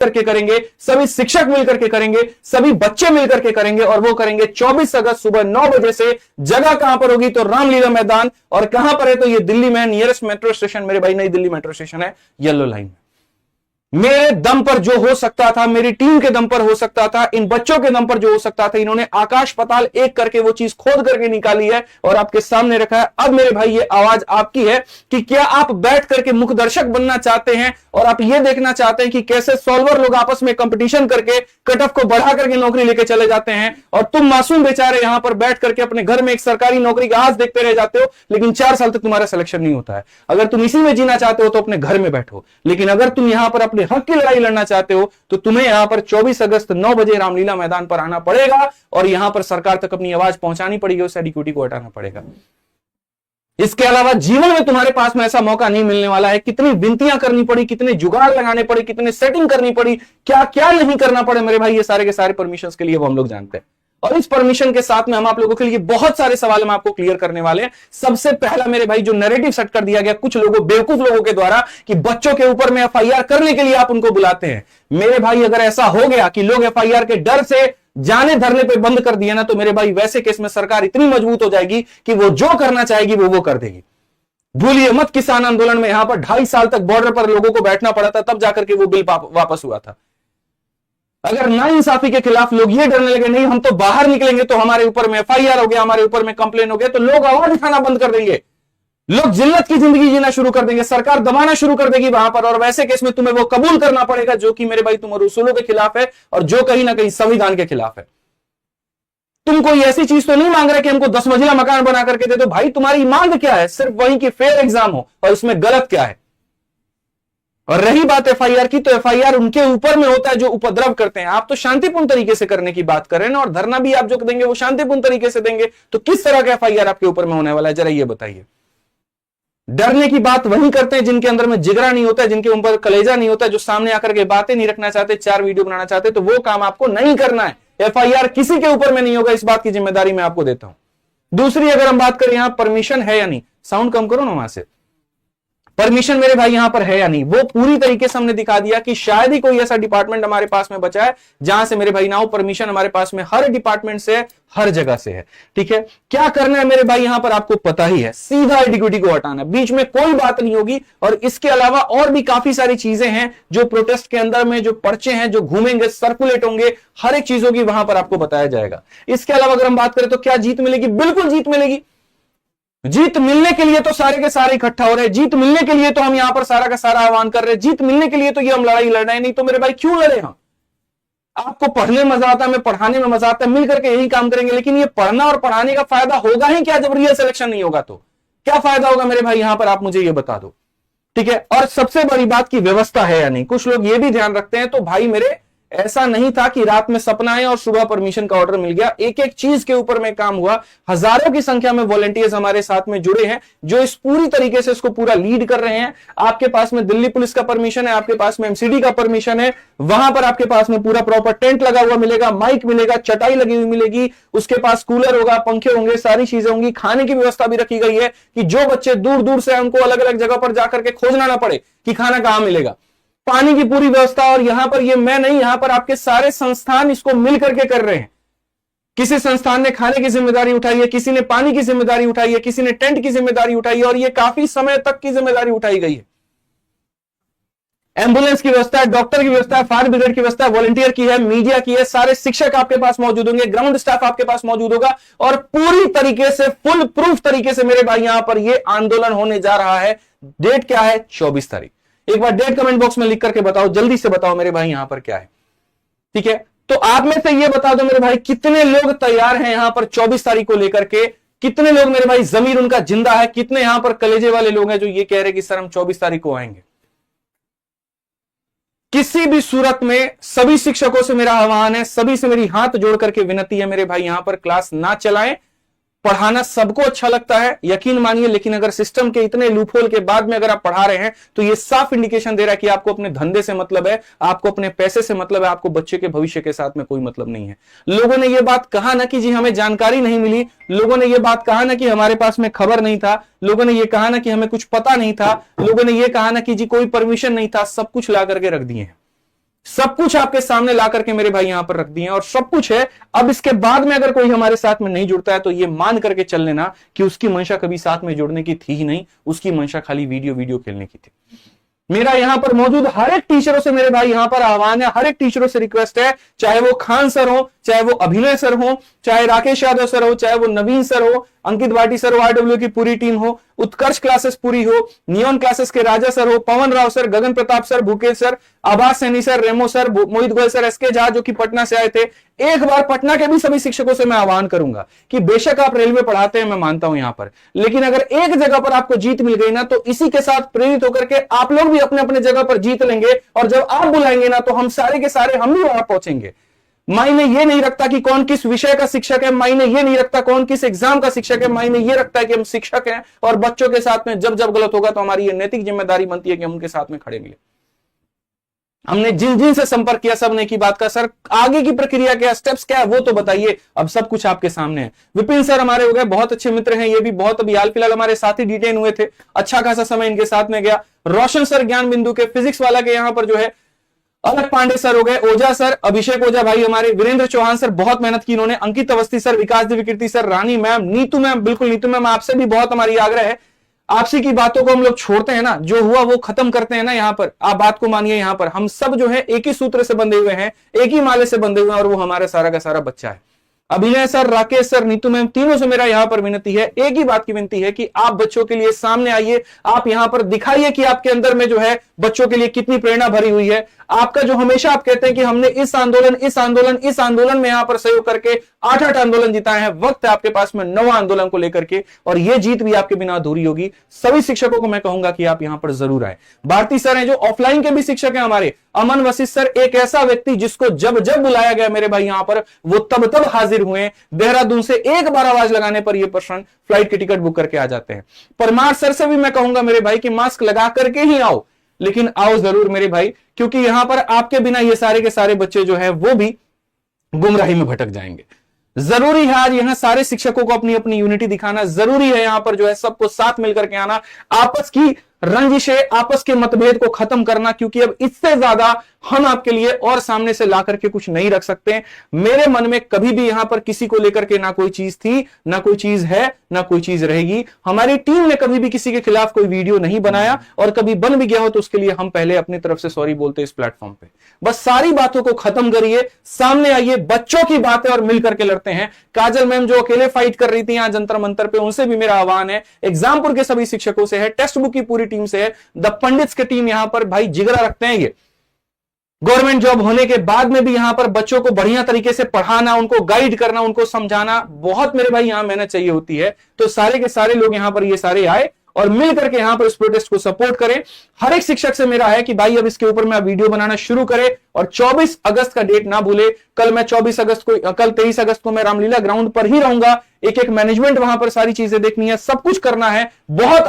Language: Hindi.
करके करेंगे, सभी शिक्षक मिलकर के करेंगे, सभी बच्चे मिलकर के करेंगे और वो करेंगे 24 अगस्त सुबह 9 बजे से। जगह कहां पर होगी? तो रामलीला मैदान। और कहां पर है? तो ये दिल्ली में नियरेस्ट मेट्रो स्टेशन मेरे भाई, नई दिल्ली मेट्रो स्टेशन है, येलो लाइन में। मेरे दम पर जो हो सकता था, मेरी टीम के दम पर हो सकता था, इन बच्चों के दम पर जो हो सकता था, इन्होंने आकाश पाताल एक करके वो चीज खोद करके निकाली है और आपके सामने रखा है। अब मेरे भाई ये आवाज आपकी है कि क्या आप बैठ करके मुख्य दर्शक बनना चाहते हैं और आप ये देखना चाहते हैं कि कैसे सॉल्वर लोग आपस में कंपटीशन करके कट ऑफ को बढ़ा करके नौकरी लेके चले जाते हैं और तुम मासूम बेचारे यहां पर बैठ करके अपने घर में एक सरकारी नौकरी का आज देखते रह जाते हो, लेकिन 4 साल तक तुम्हारा सिलेक्शन नहीं होता है। अगर तुम इसी में जीना चाहते हो तो अपने घर में बैठो, लेकिन अगर तुम यहां पर अपने हक की लड़ाई लड़ना चाहते हो तो तुम्हें यहां पर 24 अगस्त 9 बजे रामलीला मैदान पर आना पड़ेगा और यहां पर सरकार तक अपनी आवाज पहुंचानी पड़ेगी, उस एडिक्विटी को हटाना पड़ेगा। इसके अलावा जीवन में तुम्हारे पास में ऐसा मौका नहीं मिलने वाला है। कितनी विनतियां करनी पड़ी, कितने जुगाड़ लगाने पड़े, कितने सेटिंग करनी पड़ी, क्या क्या नहीं करना पड़े मेरे भाई, ये सारे के सारे परमिशंस के लिए वो हम लोग जानते हैं। और इस परमिशन के साथ में हम आप लोगों के लिए बहुत सारे सवाल हम आपको क्लियर करने वाले हैं। सबसे पहला मेरे भाई जो नैरेटिव सेट कर दिया गया कुछ लोगों, बेवकूफ लोगों के द्वारा, कि बच्चों के ऊपर में एफआईआर करने के लिए आप उनको बुलाते हैं। मेरे भाई अगर ऐसा हो गया कि लोग एफआईआर के डर से जाने धरने पे बंद कर दिए ना, तो मेरे भाई वैसे केस में सरकार इतनी मजबूत हो जाएगी कि वो जो करना चाहेगी वो कर देगी। भूलिए मत, किसान आंदोलन में यहां पर 2.5 साल तक बॉर्डर पर लोगों को बैठना पड़ा था, तब जाकर के वो बिल वापस हुआ था। अगर नाइंसाफी के खिलाफ लोग ये डरने लगे नहीं हम तो बाहर निकलेंगे तो हमारे ऊपर में एफआईआर हो गया, हमारे ऊपर में कंप्लेन हो गया, तो लोग आवाज उठाना बंद कर देंगे, लोग जिल्लत की जिंदगी जीना शुरू कर देंगे, सरकार दबाना शुरू कर देगी वहां पर। और वैसे केस में तुम्हें वो कबूल करना पड़ेगा जो कि मेरे भाई तुम्हारे उसूलों के खिलाफ है और जो कहीं ना कहीं संविधान के खिलाफ है। तुम कोई ऐसी चीज तो नहीं मांग रहे कि हमको 10 मंजिला मकान बना करके दे दो। भाई तुम्हारी मांग क्या है? सिर्फ वही कि फेयर एग्जाम हो, और इसमें गलत क्या है? और रही बात एफआईआर की, तो एफआईआर उनके ऊपर में होता है जो उपद्रव करते हैं। आप तो शांतिपूर्ण तरीके से करने की बात कर रहे हैं ना, और धरना भी आप जो देंगे वो शांतिपूर्ण तरीके से देंगे, तो किस तरह का एफआईआर आपके ऊपर में होने वाला है, जरा ये बताइए। डरने की बात वही करते हैं जिनके अंदर में जिगरा नहीं होता है, जिनके ऊपर कलेजा नहीं होता है, जो सामने आकर के बातें नहीं रखना चाहते, 4 वीडियो बनाना चाहते, तो वो काम आपको नहीं करना है। एफआईआर किसी के ऊपर में नहीं होगा, इस बात की जिम्मेदारी मैं आपको देता हूं। दूसरी अगर हम बात करें यहां परमिशन है या नहीं, साउंड कम करो ना वहां से, परमिशन मेरे भाई यहां पर है या नहीं, वो पूरी तरीके से हमने दिखा दिया कि शायद ही कोई ऐसा डिपार्टमेंट हमारे पास में बचा है जहां से मेरे भाई ना हो। परमिशन हमारे पास में हर डिपार्टमेंट से, हर जगह से है। ठीक है, क्या करना है मेरे भाई यहां पर आपको पता ही है, सीधा एडिक्विटी को हटाना, बीच में कोई बात नहीं होगी। और इसके अलावा और भी काफी सारी चीजें हैं जो प्रोटेस्ट के अंदर में जो पर्चे हैं जो घूमेंगे, सर्कुलेट होंगे, हर एक चीजों की वहां पर आपको बताया जाएगा। इसके अलावा अगर हम बात करें तो क्या जीत मिलेगी? बिल्कुल जीत मिलेगी। जीत मिलने के लिए तो सारे के सारे इकट्ठा हो रहे हैं, जीत मिलने के लिए तो हम यहां पर सारा का सारा आह्वान कर रहे हैं, जीत मिलने के लिए तो ये हम लड़ाई लड़ रहे हैं। नहीं तो मेरे भाई क्यों लड़े हम? आपको पढ़ने में मजा आता है, हमें पढ़ाने में मजा आता है, मिल करके यही काम करेंगे। लेकिन ये पढ़ना और पढ़ाने का फायदा होगा ही क्या जब रियल सिलेक्शन नहीं होगा? तो क्या फायदा होगा मेरे भाई यहां पर, आप मुझे ये बता दो। ठीक है, और सबसे बड़ी बात की व्यवस्था है या नहीं, कुछ लोग ये भी ध्यान रखते हैं। तो भाई मेरे ऐसा नहीं था कि रात में सपना आया और सुबह परमिशन का ऑर्डर मिल गया। एक एक चीज के ऊपर में काम हुआ। हजारों की संख्या में वॉलंटियर्स हमारे साथ में जुड़े हैं जो इस पूरी तरीके से इसको पूरा लीड कर रहे हैं। आपके पास में दिल्ली पुलिस का परमिशन है, आपके पास में एमसीडी का परमिशन है, वहां पर आपके पास में पूरा प्रॉपर टेंट लगा हुआ मिलेगा, माइक मिलेगा, चटाई लगी हुई मिलेगी, उसके पास कूलर होगा, पंखे होंगे, सारी चीजें होंगी। खाने की व्यवस्था भी रखी गई है कि जो बच्चे दूर दूर से उनको अलग अलग जगह पर जाकर के खोजना ना पड़े कि खाना कहां मिलेगा। पानी की पूरी व्यवस्था, और यहां पर ये मैं नहीं, यहां पर आपके सारे संस्थान इसको मिल करके कर रहे हैं। किसी संस्थान ने खाने की जिम्मेदारी उठाई है, किसी ने पानी की जिम्मेदारी उठाई है, किसी ने टेंट की जिम्मेदारी उठाई है, और ये काफी समय तक की जिम्मेदारी उठाई गई है। एम्बुलेंस की व्यवस्था है, डॉक्टर की व्यवस्था है, फायर ब्रिगेड की व्यवस्था है, वॉलंटियर की है, मीडिया की है, सारे शिक्षक आपके पास मौजूद होंगे, ग्राउंड स्टाफ आपके पास मौजूद होगा, और पूरी तरीके से फुल प्रूफ तरीके से मेरे भाई यहां पर ये आंदोलन होने जा रहा है। डेट क्या है? 24 तारीख। एक बार डेट कमेंट बॉक्स में लिख करके बताओ, जल्दी से बताओ मेरे भाई यहां पर क्या है। ठीक है, तो आप में से ये बता दो मेरे भाई कितने लोग तैयार हैं यहां पर 24 तारीख को लेकर के? कितने लोग मेरे भाई जमीर उनका जिंदा है? कितने यहां पर कलेजे वाले लोग हैं जो ये कह रहे हैं कि सर हम 24 तारीख को आएंगे? किसी भी सूरत में सभी शिक्षकों से मेरा आह्वान है, सभी से मेरी हाथ जोड़ करके विनती है मेरे भाई यहां पर क्लास ना चलाएं। पढ़ाना सबको अच्छा लगता है, यकीन मानिए, लेकिन अगर सिस्टम के इतने लूपहोल के बाद में अगर आप पढ़ा रहे हैं तो ये साफ इंडिकेशन दे रहा है कि आपको अपने धंधे से मतलब है, आपको अपने पैसे से मतलब है, आपको बच्चे के भविष्य के साथ में कोई मतलब नहीं है। लोगों ने ये बात कहा ना कि जी हमें जानकारी नहीं मिली, लोगों ने ये बात कहा ना कि हमारे पास में खबर नहीं था, लोगों ने ये कहा ना कि हमें कुछ पता नहीं था, लोगों ने ये कहा ना कि जी कोई परमिशन नहीं था, सब कुछ ला करके रख दिए हैं। सब कुछ आपके सामने ला करके मेरे भाई यहां पर रख दिए और सब कुछ है। अब इसके बाद में अगर कोई हमारे साथ में नहीं जुड़ता है तो ये मान करके चल लेना कि उसकी मंशा कभी साथ में जुड़ने की थी ही नहीं, उसकी मंशा खाली वीडियो खेलने की थी। मेरा यहां पर मौजूद हर एक टीचरों से मेरे भाई यहां पर आह्वान है, हर एक टीचरों से रिक्वेस्ट है, चाहे वो खान सर हो, चाहे वो अभिनय सर हो, चाहे राकेश यादव सर हो, चाहे वो नवीन सर हो, अंकित भाटी सर हो, आरडब्ल्यू की पूरी टीम हो, उत्कर्ष क्लासेस पूरी हो, नियॉन क्लासेस के राजा सर हो, पवन राव सर, गगन प्रताप सर, भूकेश सर, आभास सैनी सर, रेमो सर, मोहित गोयल सर, एसके झा जो कि पटना से आए थे। एक बार पटना के भी सभी शिक्षकों से मैं आह्वान करूंगा कि बेशक आप रेलवे पढ़ाते हैं, मैं मानता हूं यहां पर, लेकिन अगर एक जगह पर आपको जीत मिल गई ना तो इसी के साथ प्रेरित होकर के आप लोग भी अपने अपने जगह पर जीत लेंगे और जब आप बुलाएंगे ना तो हम सारे के सारे हम भी वहां पहुंचेंगे। मायने ये नहीं रखता कि कौन किस विषय का शिक्षक है, मायने ये नहीं रखता कौन किस एग्जाम का शिक्षक है, मायने ये रखता है कि हम शिक्षक हैं और बच्चों के साथ में जब जब गलत होगा तो हमारी ये नैतिक जिम्मेदारी बनती है कि हम उनके साथ में खड़े मिले। हमने जिन जिन से संपर्क किया सब ने की बात का सर आगे की प्रक्रिया क्या, स्टेप्स क्या है वो तो बताइए। अब सब कुछ आपके सामने है। विपिन सर हमारे हो गए, बहुत अच्छे मित्र हैं, ये भी बहुत अभी हाल फिलहाल हमारे साथ ही डिटेन हुए थे, अच्छा खासा समय इनके साथ में गया। रोशन सर ज्ञान बिंदु के फिजिक्स वाला के यहाँ पर जो है अलग पांडे सर हो गए, ओझा सर, अभिषेक ओझा भाई हमारे, वीरेंद्र चौहान सर बहुत मेहनत की इन्होंने, अंकित अवस्थी सर, विकास दिव्यकीर्ति सर, रानी मैम, नीतू मैम, बिल्कुल नीतू मैम आपसे भी बहुत हमारी आग्रह है, आपसी की बातों को हम लोग छोड़ते हैं ना, जो हुआ वो खत्म करते हैं ना, यहां पर आप बात को मानिए, यहां पर हम सब जो है एक ही सूत्र से बंधे हुए हैं, एक ही माले से बंधे हुए हैं और वो हमारा सारा का सारा बच्चा है। अभिनय sir, Rakesh sir, Neetu ma'am, तीनों से मेरा यहां पर विनती है, एक ही बात की विनती है कि आप बच्चों के लिए सामने आइए, आप यहां पर दिखाइए कि आपके अंदर में जो है बच्चों के लिए कितनी प्रेरणा भरी हुई है। आपका जो हमेशा आप कहते हैं कि हमने इस आंदोलन में यहां पर सहयोग करके 8 आंदोलन जिताए हैं, वक्त है आपके पास में 9वां आंदोलन को लेकर के, और यह जीत भी आपके बिना अधूरी होगी। सभी शिक्षकों को मैं कहूंगा कि आप यहां पर जरूर आए। भारती सर हैं जो ऑफलाइन के भी शिक्षक हैं हमारे, अमन वशिष्ठ सर एक ऐसा व्यक्ति जिसको जब जब बुलाया गया मेरे भाई यहां पर वो तब तब हाजिर हुए, देहरादून से एक बार आवाज लगाने पर ये पर्सन फ्लाइट की टिकट बुक करके आ जाते हैं। परमार सर से भी मैं कहूंगा मेरे भाई कि मास्क लगा करके ही आओ, लेकिन आओ जरूर मेरे भाई, क्योंकि यहां पर आपके बिना ये सारे के सारे बच्चे जो है वो भी गुमराही में भटक जाएंगे। जरूरी है आज यहां सारे शिक्षकों को अपनी अपनी यूनिटी दिखाना, जरूरी है यहां पर जो है सबको साथ मिलकर के आना, आपस की रंजिशें, आपस के मतभेद को खत्म करना, क्योंकि अब इससे ज्यादा हम आपके लिए और सामने से ला करके कुछ नहीं रख सकते। मेरे मन में कभी भी यहां पर किसी को लेकर के ना कोई चीज थी, ना कोई चीज है, ना कोई चीज रहेगी। हमारी टीम ने कभी भी किसी के खिलाफ कोई वीडियो नहीं बनाया, और कभी बन भी गया हो तो उसके लिए हम पहले अपनी तरफ से सॉरी बोलते इस प्लेटफॉर्म पे। बस सारी बातों को खत्म करिए, सामने आइए, बच्चों की बातें और मिलकर के लड़ते हैं। काजल मैम जो अकेले फाइट कर रही थी यहां जंतर मंतर पे, उनसे भी मेरा आह्वान है, एग्जामपुर के सभी शिक्षकों से है, टेक्स्ट बुक की पूरी टीम से है, द पंडित्स की टीम यहां पर भाई जिगरा रखते हैं। ये गवर्नमेंट जॉब होने के बाद में भी यहां पर बच्चों को बढ़िया तरीके से पढ़ाना, उनको गाइड करना, उनको समझाना, बहुत मेरे भाई यहां मेहनत चाहिए होती है। तो सारे के सारे लोग यहां पर ये सारे आए और मिल करके यहां पर इस प्रोटेस्ट को सपोर्ट करें। हर एक शिक्षक से मेरा है कि भाई अब इसके ऊपर में आप वीडियो बनाना शुरू करें, और 24 अगस्त का डेट ना भूले। कल मैं 23 अगस्त को मैं रामलीला ग्राउंड पर ही रहूंगा। एक एक मैनेजमेंट वहां पर सारी चीजें देखनी है, सब कुछ करना है, बहुत